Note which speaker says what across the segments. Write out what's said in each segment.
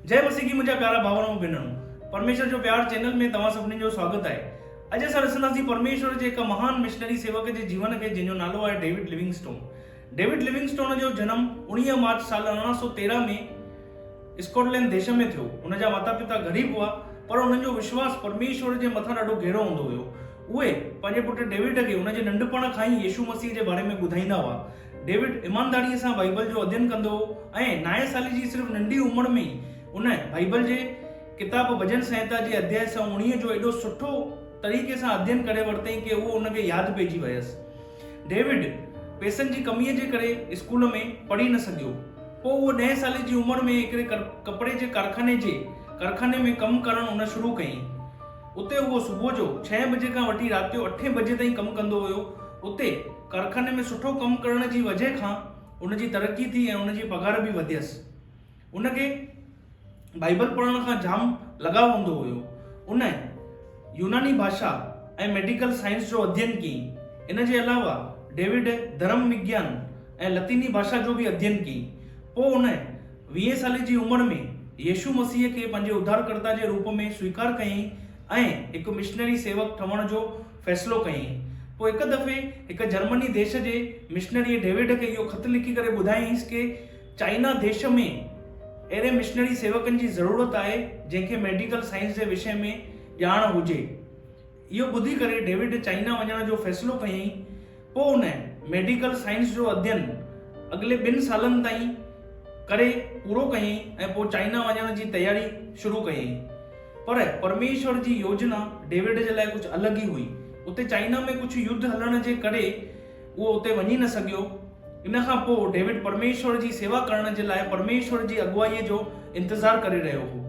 Speaker 1: जय मसीह की मुंहिंजा प्यारा भाउरो भेनरूं, परमेश्वर जो प्यार चैनल में तव्हां सभिनी जो स्वागत आहे। अॼु असां ॾिसंदासीं परमेश्वर जे हिकु महान मिशनरी सेवक जे जीवन खे, जंहिंजो नालो आहे डेविड लिविंगस्टोन। डेविड लिविंगस्टोन जो जनम 19 मार्च साल 1913 में स्कॉटलैंड देश में थियो। उनजा माता पिता गरीब हुआ, पर उन्हनि जो विश्वास परमेश्वर जे मथां ॾाढो गहरो हूंदो हुयो। उहे पंहिंजे पुट डेविड खे उनजे नंढपण खां ई यीशु मसीह जे बारे में ॿुधाईंदा हुआ। डेविड ईमानदारीअ सां बाइबल जो अध्ययन कंदो हो ऐं 9 साल जी सिर्फ़ नंढी उमिरि में ई उन बाइबल जे किताब भजन संहिता जे अध्याय 19 जो एॾो सुठो तरीक़े सां अध्ययन करे वरितईं कि उहो उनखे यादि पइजी वियसि। डेविड पैसनि जी कमीअ जे करे स्कूल में पढ़ी न सघियो। पोइ उहो 10 साल जी उमिरि में हिकिड़े कपिड़े जे कारखाने में कमु करणु उन शुरू कयईं। उते उहो सुबुह जो 6 बजे खां वठी राति जो 8 बजे ताईं कमु कंदो हुयो। उते कारखाने में सुठो कमु करण जी वजह खां उनजी तरक़ी थी ऐं उनजी पघार बि वधियसि। उनखे बाइबल पढ़ण खां जाम लगाव हूंदो हुयो। उन यूनानी भाषा ऐं मेडिकल साइंस जो अध्ययन कयईं। इन जे अलावा डेविड धर्म विज्ञान ऐं लतीनी भाषा जो बि अध्ययन कयईं। पोइ उन 20 साल जी उमिरि में यीशु मसीह खे पंहिंजे उद्धारकर्ता जे रूप में स्वीकार कयईं ऐं हिकु मिशनरी सेवक ठहण जो फ़ैसिलो कयईं। पोइ हिकु दफ़े हिकु जर्मनी देश जे मिशनरीअ डेविड खे इहो ख़त लिखी करे ॿुधायईंसि कि चाइना देश में अहिड़े मिशनरी सेवकनि जी ज़रूरत आहे जंहिंखे मेडिकल साइंस जे विषय में ॼाण हुजे। इहो ॿुधी करे डेविड चाइना वञण जो फ़ैसिलो कयईं। पोइ उन मेडिकल साइंस जो अध्ययन अॻिले 2 सालनि ताईं करे पूरो कयईं ऐं पोइ चाइना वञण जी तयारी शुरू कयईं। पर परमेश्वर जी योजना डेविड जे लाइ कुझु अलॻि ई हुई। उते चाइना में कुझु युद्ध हलण जे करे उहो उते वञी न सघियो। इन खां पोइ डेविड परमेश्वर जी सेवा करण जे लाइ परमेश्वर जी अॻुवाईअ जो इंतज़ारु करे रहियो हो।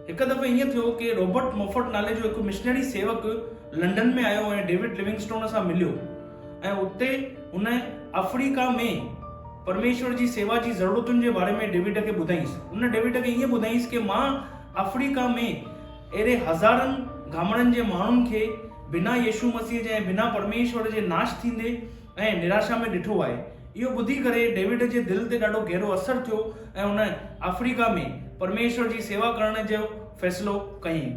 Speaker 1: हिकु दफ़ो ईअं थियो कि रॉबर्ट मोफर्ट नाले जो हिकु मिशनरी सेवक लंडन में आयो ऐं डेविड लिविंगस्टोन सां मिलियो ऐं उते उन अफ्रीका में परमेश्वर जी सेवा जी ज़रूरतुनि जे बारे में डेविड खे ॿुधाईंसि। उन डेविड खे ईअं ॿुधाईंसि कि मां अफ्रीका में अहिड़े हज़ारनि गामड़नि जे माण्हुनि खे बिना यीशु मसीह जे ऐं बिना परमेश्वर जे नाश थींदे ऐं निराशा में ॾिठो आहे। इहो ॿुधी करे डेविड जे दिलि ते ॾाढो गहरो असरु थियो ऐं उन अफ्रीका में परमेश्वर जी सेवा करण जो फ़ैसिलो कयईं।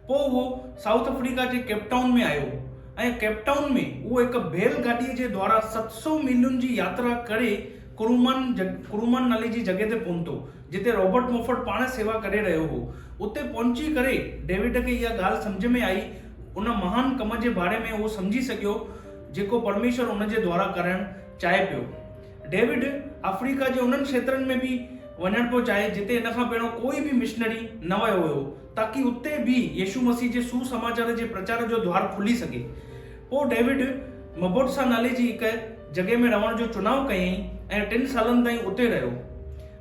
Speaker 1: पोइ उहो साउथ अफ्रीका जे केपटाउन में आयो ऐं केपटाउन में उहो हिकु बैल गाॾीअ जे द्वारा 700 मीलुनि जी यात्रा करे कुरुमान नाले जी जॻह ते पहुतो, जिते रॉबर्ट मोफर्ट पाण सेवा करे रहियो हो। उते पहुची करे डेविड खे इहा ॻाल्हि सम्झ में आई। उन महान कम जे बारे में उहो सम्झी सघियो जेको परमेश्वर उन जे द्वारा करणु चाहे पियो। डेविड अफ्रीका जे उन्हनि क्षेत्रनि में बि वञणु पियो चाहे जिते इन खां पहिरियों कोई बि मिशनरी न वियो हुयो, ताकि उते बि यीशु मसीह जे सुसमाचार जे प्रचार जो द्वार खुली सघे। पोइ डेविड मबोट्सा नाले जी हिकु जॻह में रहण जो चुनाव कयईं ऐं 3 सालनि ताईं उते रहियो।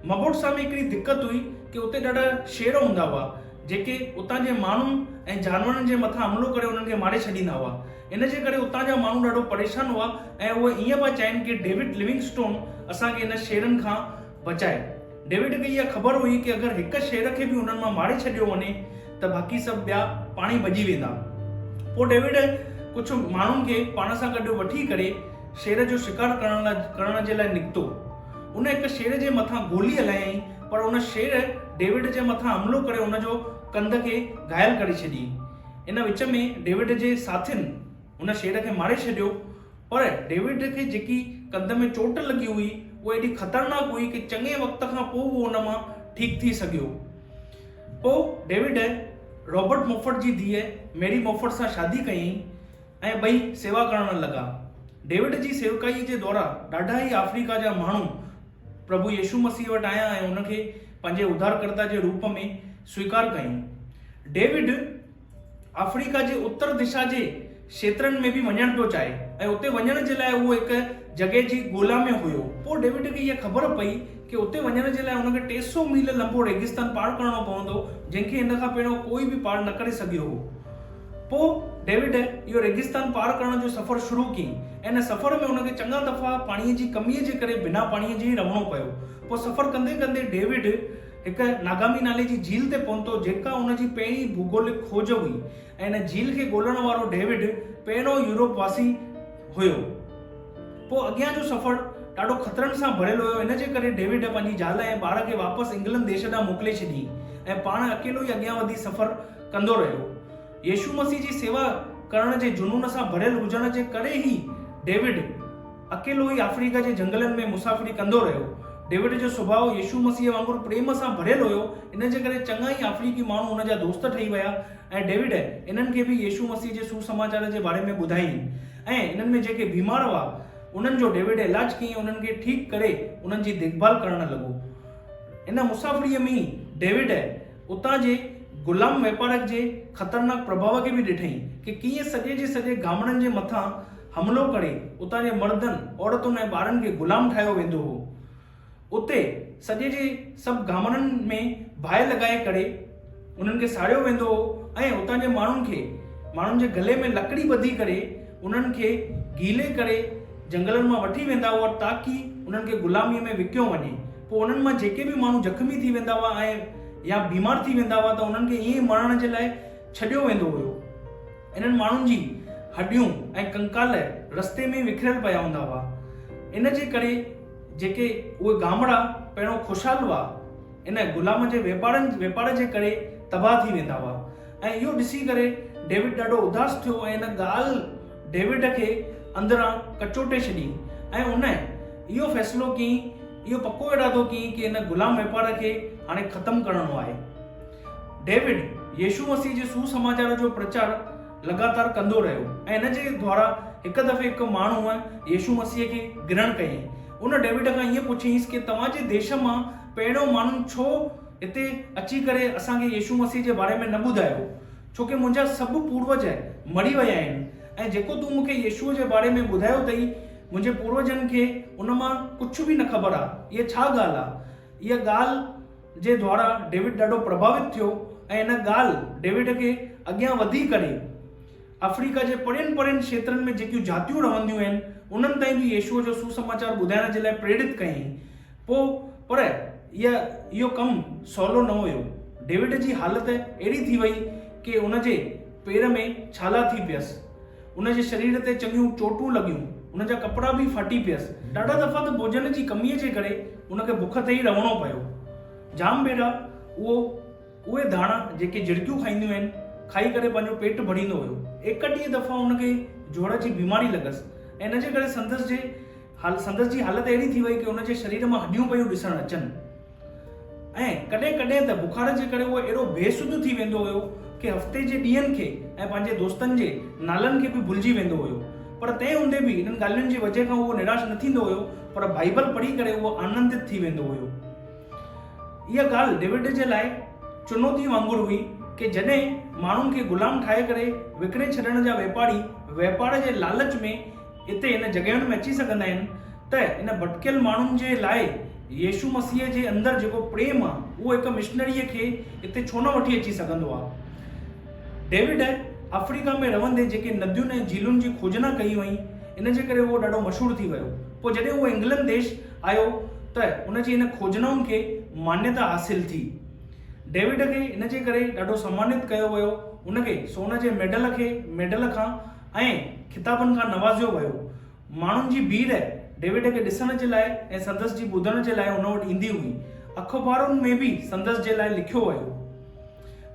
Speaker 1: मबोट्सा में हिकिड़ी दिक़त हुई कि उते ॾाढा शेर हूंदा हुआ जेके उतां जे माण्हुनि ऐं जानवरनि जे मथां हमिलो करे उन्हनि खे मारे छॾींदा हुआ। इन जे करे उतां जा माण्हू ॾाढो परेशान हुआ ऐं उहे ईअं पिया चाहिनि कि डेविड लिविंगस्टोन असांखे इन शेरनि खां बचाए। डेविड खे इहा ख़बर हुई कि अगरि हिकु शेर खे बि उन्हनि मां मारे छॾियो वञे त बाक़ी सभु ॿिया पाणी भॼी वेंदा। पोइ डेविड कुझु माण्हुनि खे पाण सां गॾु वठी करे शेर जो शिकार करण जे लाइ निकितो। उन हिकु शेर जे मथां गोली हलायईं, पर उन शेर डेविड जे मथां हमिलो करे उनजो कंध खे घायल करे छॾी। इन विच में डेविड जे साथियुनि उन शेर खे मारे छॾियो, पर डेविड खे जेकी कंध में चोट लॻी हुई उहा एॾी ख़तरनाक हुई कि चङे वक़्त खां पोइ उहो उन मां ठीकु थी सघियो। पोइ डेविड रॉबर्ट मोफर्ट जी धीअ मेरी मोफर्ट सां शादी कयईं ऐं ॿई सेवा करण लॻा। डेविड जी सेवकाईअ जे दौरान ॾाढा ई अफ्रीका जा माण्हू प्रभु यीशु मसीह वटि आया ऐं उनखे पंहिंजे उद्धारकर्ता जे रूप में स्वीकार कयूं। डेविड अफ्रीका जे उत्तर दिशा जे क्षेत्रनि में बि वञणु पियो चाहे ऐं उते वञण जे लाइ उहो हिकु जॻह जी ॻोल्हा में हुयो। पोइ डेविड खे इहा ख़बर पई कि उते वञण जे लाइ उनखे 300 मील लंबो रेगिस्तान पार करणो पवंदो, जंहिंखे इन खां पहिरियों कोई बि पार न करे सघियो हो। पोइ डेविड इहो रेगिस्तान पार करण जो सफ़र शुरू कयईं ऐं इन सफ़र में उनखे चङा दफ़ा पाणीअ जी कमीअ जे करे बिना पाणीअ जे ई रहणो पियो। पोइ सफ़र कंदे कंदे डेविड हिकु नागामी नाले जी झील ते पहुतो, जेका उनजी पहिरीं भूगोलिक खोज हुई ऐं इन झील खे ॻोल्हण वारो डेविड पहिरियों यूरोप वासी हुयो। पोइ अॻियां जो सफ़र ॾाढो ख़तरनि सां भरियलु हुयो। इन जे करे डेविड पंहिंजी ज़ाल ऐं ॿार खे वापसि इंग्लैंड देश ॾांहुं मोकिले छॾी ऐं पाण अकेलो ई अॻियां वधी सफ़र कंदो रहियो। यीशु मसीह जी सेवा करण जे जुनून सां भरियल हुजण जे करे ई डेविड अकेलो ई अफ्रीका जे जंगलनि में मुसाफ़िरी कंदो रहियो। डेविड जो सुभाउ यीशु मसीह वांगुरु प्रेम सां भरियल हुयो। इन जे करे चङा ई अफ्रीकी माण्हू हुन जा दोस्त ठही विया ऐं डेविड इन्हनि खे बि यीशु मसीह जे सुसमाचार जे बारे में ॿुधाईं ऐं इन्हनि में जेके बीमार हुआ उन्हनि जो डेविड इलाज कयईं, उन्हनि खे ठीकु करे उन्हनि जी देखभाल करणु लॻो। इन मुसाफ़िरीअ में ई डेविड उतां जे ग़ुलाम वापारक जे ख़तरनाक प्रभाव खे बि ॾिठईं कि कीअं सॼे जे सॼे गामड़नि जे मथां हमलो करे उतां जे मर्दनि, औरतुनि ऐं ॿारनि खे ग़ुलाम ठाहियो वेंदो हो। उते सॼे जे सभु गामड़नि में बाहि लॻाए करे उन्हनि खे साड़ियो वेंदो हो ऐं उतां जे माण्हुनि जे गले में लकड़ी ॿधी करे उन्हनि खे गीले करे जंगलनि मां वठी वेंदा हुआ ताकी उन्हनि खे ग़ुलामीअ में विकियो वञे। पोइ उन्हनि मां जेके बि माण्हू ज़ख़्मी थी वेंदा हुआ ऐं या बीमार थी वेंदा हुआ त उन्हनि खे ईअं मरण जे लाइ छॾियो वेंदो हुयो। इन्हनि माण्हुनि जी हड्डियूं ऐं कंकाल रस्ते में विखिरियल पिया हूंदा हुआ। इन जे करे जेके उहे गामड़ा पहिरियों खुशहाल हुआ इन ग़ुलाम जे वापार जे करे तबाह थी वेंदा हुआ। ऐं इहो ॾिसी करे डेविड ॾाढो उदास थियो ऐं इन ॻाल्हि डेविड खे अंदरां कचोटे छॾी ऐं उन इहो फ़ैसिलो कयईं, इहो पको इरादो कयईं कि इन ग़ुलाम वापार खे हाणे ख़तमु करणो आहे। डेविड यीशु मसीह जे सुसमाचार जो प्रचार लगातार कंदो रहियो ऐं इन जे द्वारा हिकु दफ़े हिकु माण्हू यीशु मसीह खे ग्रहण कयईं। उन डेविड खां ईअं पुछियईंसि कि तव्हांजे देश मां पहिरियों माण्हू छो हिते अची करे असांखे यीशु मसीह जे बारे में न ॿुधायो, छोकी मुंहिंजा सभु पूर्वज मरी विया आहिनि ऐं जेको तूं मूंखे यीशुअ जे बारे में ॿुधायो अथई मुंहिंजे पूर्वजनि खे उन मां कुझु बि न ख़बर आहे। इहा छा ॻाल्हि आहे? इहा ॻाल्हि जे द्वारा डेविड ॾाढो प्रभावित थियो ऐं इन ॻाल्हि डेविड खे अॻियां वधी करे अफ्रीका जे परियुनि क्षेत्रनि में जेकियूं जातियूं रहंदियूं आहिनि उन्हनि ताईं बि यीशुअ जो सुसमाचार ॿुधाइण जे लाइ प्रेरित कयईं। पोइ पर इहो कमु सवलो न हुयो। डेविड जी हालति अहिड़ी थी वई कि उनजे पेर में छाला थी पियसि, उनजे शरीर ते चङियूं चोटूं लॻियूं, उनजा कपिड़ा बि फाटी पियसि। ॾाढा दफ़ा त भोजन जी कमीअ जे करे उनखे बुख ते ई रहणो पियो। जाम भेरा उहे दाणा जेके झिड़कियूं खाईंदियूं आहिनि खाई करे पंहिंजो पेट भरींदो हुयो। 31 दफ़ा उनखे जोड़ जी बीमारी लॻसि ऐं इन जे करे संदसि जी हालति अहिड़ी थी वई कि उनजे शरीर मां हड्डियूं पियूं ॾिसणु अचनि ऐं कॾहिं कॾहिं त बुखार जे करे उहो अहिड़ो बेसुध थी वेंदो हुयो कि हफ़्ते जे ॾींहंनि खे ऐं पंहिंजे दोस्तनि जे नालनि खे बि भुलिजी वेंदो हुयो। पर तंहिं हूंदे बि इन्हनि ॻाल्हियुनि जी वजह खां उहो निराश न थींदो हुयो, पर बाइबल पढ़ी करे उहो आनंदित थी वेंदो हुयो। इहा ॻाल्हि डेविड जे लाइ चुनौती वांगुरु हुई कि जॾहिं माण्हुनि खे ग़ुलाम ठाहे करे विकिणे छॾण जा वापार जे लालच में हिते इन जॻहियुनि में अची सघंदा आहिनि त इन भटकियल माण्हुनि जे लाइ यीशु मसीह जे अंदरि जेको प्रेम आहे उहो हिकु मिशनरीअ खे हिते छो न वठी अची सघंदो आहे। डेविड अफ्रीका में रहंदे जेके नदियुनि ऐं झीलुनि जी खोजना कई वई इन जे करे उहो ॾाढो मशहूरु थी वियो। पोइ जॾहिं उहो इंग्लैंड देश आयो त उनजी इन खोजनाउनि खे मान्यता हासिल थी। डेविड खे इन जे करे ॾाढो सम्मानित कयो वियो, उनखे सोन जे मेडल खां ऐं खिताबनि खां नवाज़ियो वियो। माण्हुनि जी भीड़ डेविड खे ॾिसण जे लाइ ऐं संदसि जी ॿुधण जे लाइ उन वटि ईंदी हुई। अख़बारुनि में बि संदसि जे लाइ लिखियो वियो।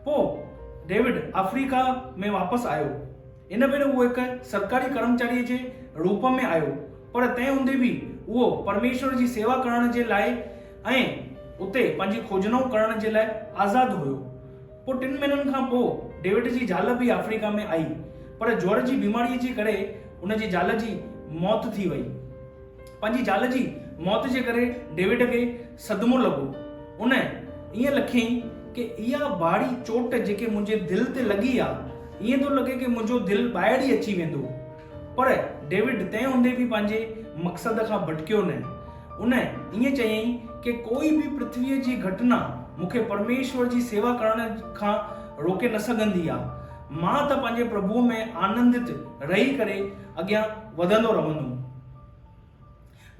Speaker 1: पोइ डेविड अफ्रीका में वापसि आयो। इन भेरे उहो हिकु सरकारी कर्मचारीअ जे रूप में आयो, पर तंहिं हूंदे बि उहो परमेश्वर जी सेवा करण जे लाइ ऐं उते पंहिंजी खोजनाऊं करण जे लाइ आज़ादु हुयो। पोइ 3 महीननि खां पोइ डेविड जी ज़ाल बि अफ्रीका में आई, पर जोड़ जी बीमारीअ जे करे उनजी ज़ाल जी मौत थी वई। पंहिंजी ज़ाल जी मौत जे करे डेविड खे सदमो लॻो। उन ईअं लखियईं कि इहा भारी चोट जेके मुंहिंजे दिलि ते लॻी आहे ईअं थो लॻे कि मुंहिंजो दिलि ॿाहिरि ई अची वेंदो। पर डेविड तंहिं हूंदे बि पंहिंजे मक़सद खां भटकियो न। उन ईअं चयईं कि कोई बि पृथ्वीअ जी घटना मूंखे परमेश्वर जी सेवा करण खां रोके न सघंदी आहे। मां त पंहिंजे प्रभुअ में आनंदित रही करे अॻियां वधंदो रहंदुमि।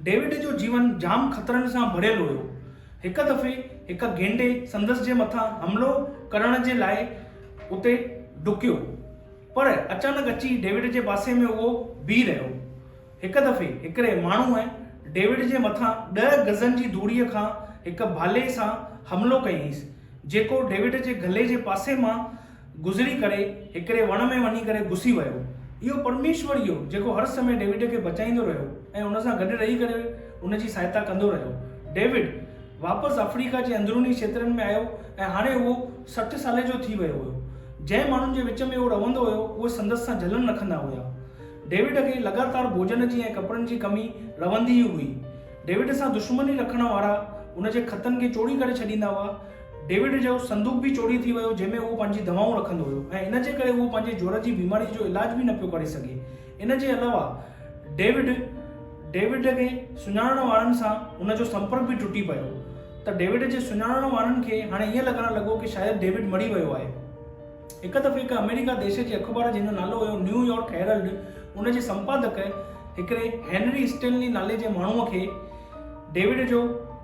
Speaker 1: डेविड जो जीवन जाम ख़तरनि सां भरियल हुयो। हिकु दफ़े हिकु गेंडे संदसि जे मथां हमलो करण जे लाइ उते डुकियो, पर अचानक अची डेविड जे पासे में उहो बीह रहियो। हिकु दफ़े हिकिड़े माण्हूअ डेविड जे मथां 10 गज़नि जी दूरीअ खां हिक भाले सां हमिलो कयईंसि, जेको डेविड जे गले जे पासे मां गुज़री करे हिकिड़े वण में वञी करे घुसी वियो। इहो परमेश्वर इहो जेको हर समय डेविड खे बचाईंदो रहियो ऐं हुन सां गॾु रही करे हुन जी सहायता कंदो रहियो। डेविड वापसि अफ्रीका जे अंदरूनी क्षेत्रनि में आयो ऐं हाणे उहो 60 साल जो थी वियो हुयो। जंहिं माण्हुनि जे विच में उहो रहंदो हुयो उहे संदसि सां जलन रखंदा हुया। डेविड खे लगातार भोजन जी ऐं कपिड़नि जी कमी रहंदी ई हुई। डेविड सां दुश्मनी रखण वारा उन जे खतनि खे चोरी करे छॾींदा हुआ। डेविड जो संदूक बि चोरी थी वियो, जंहिंमें उहो पंहिंजी दवाऊं रखंदो हुयो ऐं इन जे करे उहो पंहिंजे जोर जी बीमारी जो इलाज बि न पियो करे सघे। इन जे अलावा डेविड खे सुञाणण वारनि सां उन जो संपर्क बि टुटी पियो, त डेविड जे सुञाणण वारनि खे हाणे ईअं लॻण लॻो कि शायदि डेविड मरी वियो आहे। हिकु दफ़े हिकु अमेरिका देश जे अख़बार जंहिंजो नालो हुयो न्यूयॉर्क हेरल्ड, उन जे संपादक हिकिड़े हेनरी स्टेनली नाले जे माण्हूअ खे डेविड जो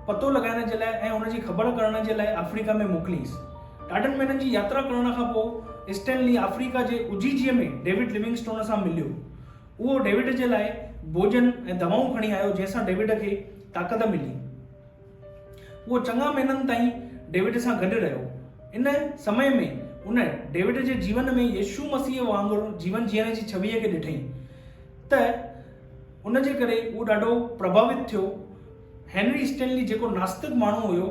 Speaker 1: पतो लॻाइण जे लाइ ऐं उन जी ख़बर करण जे लाइ अफ्रीका में मोकिलियईंसि। ॾाढनि महीननि जी यात्रा करण खां पोइ स्टेनली अफ्रीका जे उजीजीअ में डेविड लिविंगस्टोन सां मिलियो। उहो डेविड जे लाइ भोजन ऐं दवाऊं खणी आयो, जंहिंसां डेविड खे ताक़त मिली। उहो चङा महीननि ताईं डेविड सां गॾु रहियो। इन समय में उन डेविड जे जीवन में यीशु मसीह वांगुरु जीवन जीअण जी छवीअ खे ॾिठई, त उन जे करे उहो ॾाढो प्रभावित थियो। हेनरी स्टेनली जेको नास्तिक माण्हू हुयो,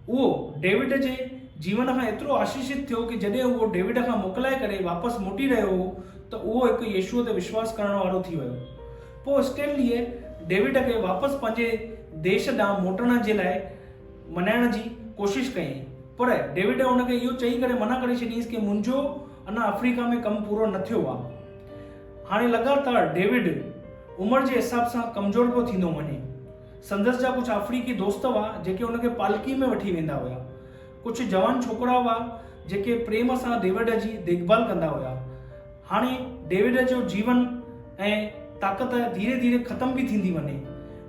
Speaker 1: उहो डेविड जे जीवन खां एतिरो आशीषित थियो कि जॾहिं उहो डेविड खां मोकिलाए करे वापसि मोटी रहियो हो त उहो हिकु यीशुअ ते विश्वास करण वारो थी वियो। पोइ स्टेनलीअ डेविड खे वापसि पंहिंजे देश ॾांहुं मोटण जे लाइ मनाइण जी कोशिशि कई, पर डेविड हुनखे इहो चई करे मना करे छॾियईंसि कि मुंहिंजो अञा अफ्रीका में कमु पूरो न थियो आहे। हाणे लगातार डेविड उमिरि जे हिसाब सां कमज़ोर पियो थींदो वञे। संदसि जा कुझु अफ्रीकी दोस्त हुआ जेके हुनखे पालकी में वठी वेंदा हुआ। कुझु जवान छोकिरा हुआ जेके प्रेम सां डेविड जी देखभाल कंदा हुआ। हाणे डेविड जो जीवन ऐं ताक़त धीरे धीरे ख़तम भी थींदी वञे।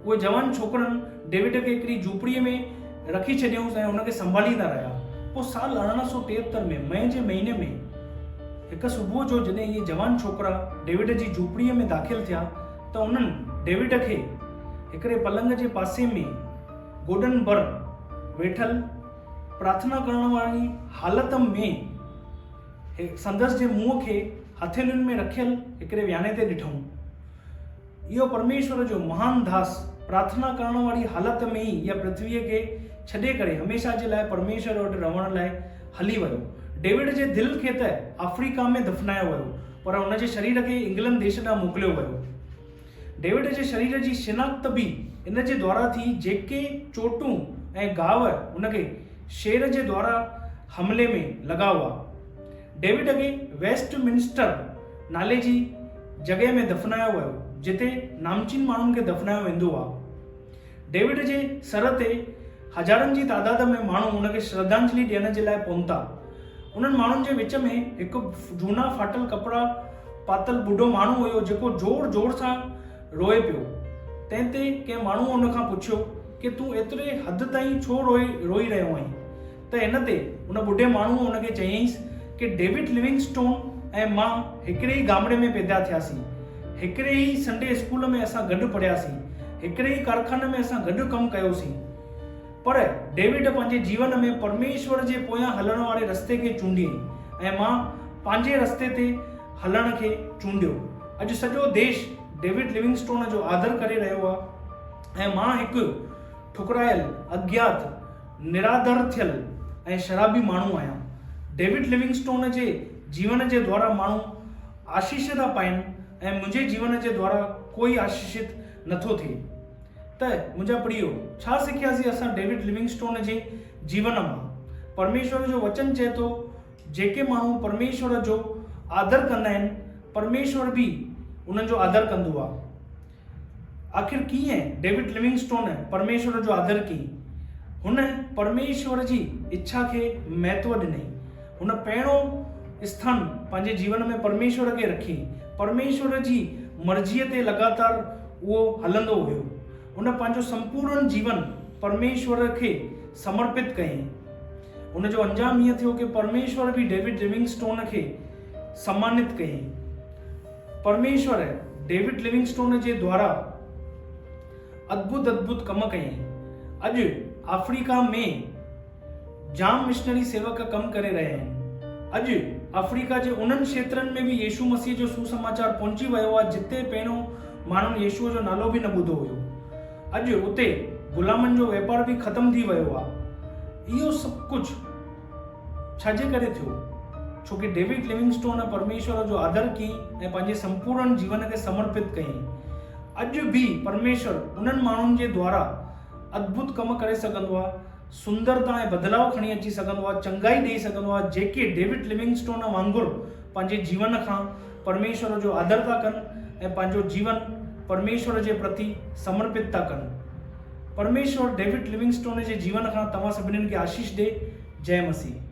Speaker 1: उहे जवान छोकिरनि डेविड खे हिकिड़ी झूपड़ीअ में रखी छॾियऊंसि ऐं हुनखे संभालींदा रहिया। पोइ साल 1873 में मई जे महीने में हिकु सुबुह जो जॾहिं इहे जवान छोकिरा डेविड जी झूपड़ीअ में दाख़िल थिया त उन्हनि डेविड खे हिकिड़े पलंग जे पासे में गोॾनि भर वेठल प्रार्थना करण वारी हालत में संदसि जे मुंहं खे हथेलियुनि में रखियल हिकिड़े वियाने ते ॾिठऊं। इहो परमेश्वर जो महान दास प्रार्थना करण वारी हालत में ई या पृथ्वीअ खे छॾे करे हमेशा जे लाइ परमेश्वर वटि रहण लाइ हली वियो। डेविड जे दिलि खे त अफ्रीका में दफ़नायो वियो, पर हुन जे शरीर खे इंग्लैंड देश ॾांहुं मोकिलियो वियो। डेविड जे शरीर जी शिनाख्त बि इन जे द्वारा थी जेके चोटूं ऐं घाव उनखे शेर जे द्वारा हमले में लॻा हुआ। डेविड खे वेस्टमिंस्टर नाले जी जॻह में दफ़नायो वियो, जिते नामचीन माण्हुनि खे दफ़नायो वेंदो आहे। डेविड जे सर ते हज़ारनि जी तादाद में माण्हू उनखे श्रद्धांजलि ॾियण जे लाइ पहुता। उन्हनि माण्हुनि जे विच में हिकु झूना फाटल कपिड़ा पातल बुढो माण्हू हुयो जेको जोर जोर सां रोए पियो। तंहिं ते कंहिं माण्हूअ हुन खां पुछियो कि तूं एतिरे हद ताईं छो रोई रहियो आहीं? त हिन ते उन बुढे माण्हूअ हुनखे चयईंसि कि डेविड लिविंगस्टोन ऐं मां हिकिड़े ई गामड़े में पैदा थियासीं, हिकिड़े ई संडे स्कूल में असां गॾु पढ़ियासीं, हिकिड़े ई कारखाने में असां गॾु कमु कयोसीं, पर डेविड पंहिंजे जीवन में परमेश्वर जे पोयां हलण वारे रस्ते खे चूंडियईं ऐं मां पंहिंजे रस्ते ते हलण खे चूंडियो। अॼु सॼो देश डेविड लिविंगस्टोन जो आदर करे रहियो आहे ऐं मां हिकु ठुकरायल, अज्ञात, निरादर थियल ऐं शराबी माण्हू आहियां। डेविड लिविंगस्टोन जे जीवन जे द्वारा माण्हू आशीष था पाइनि ऐं मुंहिंजे जीवन जे द्वारा कोई आशीषित नथो थिए। त मुंहिंजा प्रियो, छा सिखियासीं असां डेविड लिविंगस्टोन जे जीवन मां? परमेश्वर जो वचन चए थो जेके माण्हू परमेश्वर जो आदर कंदा आहिनि, परमेश्वर बि उन्हनि जो आदर कंदो आहे। आख़िर कीअं डेविड लिविंगस्टोन परमेश्वर जो आदर कई? हुन परमेश्वर जी इच्छा खे महत्व ॾिनई। हुन पहिरियों स्थान पंहिंजे जीवन में परमेश्वर खे रखी, परमेश्वर जी मर्ज़ीअ ते लगातार उहो हलंदो हुयो। हुन पंहिंजो संपूर्ण जीवन परमेश्वर खे समर्पित कयईं। हुन जो अंजाम ईअं थियो कि परमेश्वर बि डेविड लिविंगस्टोन खे सम्मानित कयईं। परमेश्वर डेविड लिविंगस्टोन जे द्वारा अद्भुत अद्भुत कम कयईं। अॼु अफ्रीका में जाम मिशनरी सेवक कम करे रहिया आहिनि। अॼु अफ्रीका जे उन्हनि क्षेत्रनि में बि यीशु मसीह जो सुसमाचार पहुची वियो आहे जिते पहिरियों माण्हुनि यीशुअ जो नालो बि न ॿुधो हुयो। अॼु उते ग़ुलामनि जो वापार बि ख़तम थी वियो आहे। इहो सभु कुझु छाजे करे थियो? छोकी डेविड लिविंगस्टोन परमेश्वर जो आदर कयईं ऐं पंहिंजे संपूर्ण जीवन खे समर्पित कयईं। अॼु बि परमेश्वर उन्हनि माण्हुनि जे द्वारा अद्भुत कम करे सघंदो आहे, सुंदरता ऐं बदलाव खणी अची सघंदो आहे, चङाई ॾेई सघंदो आहे। जेके डेविड लिविंगस्टोन वांगुरु पंहिंजे जीवन खां परमेश्वर जो आदर था कनि ऐं पंहिंजो जीवन परमेश्वर जे प्रति समर्पित था कनि। परमेश्वर डेविड लिविंगस्टोन जे जीवन खां तव्हां सभिनीनि खे आशीष ॾे। जय मसीह।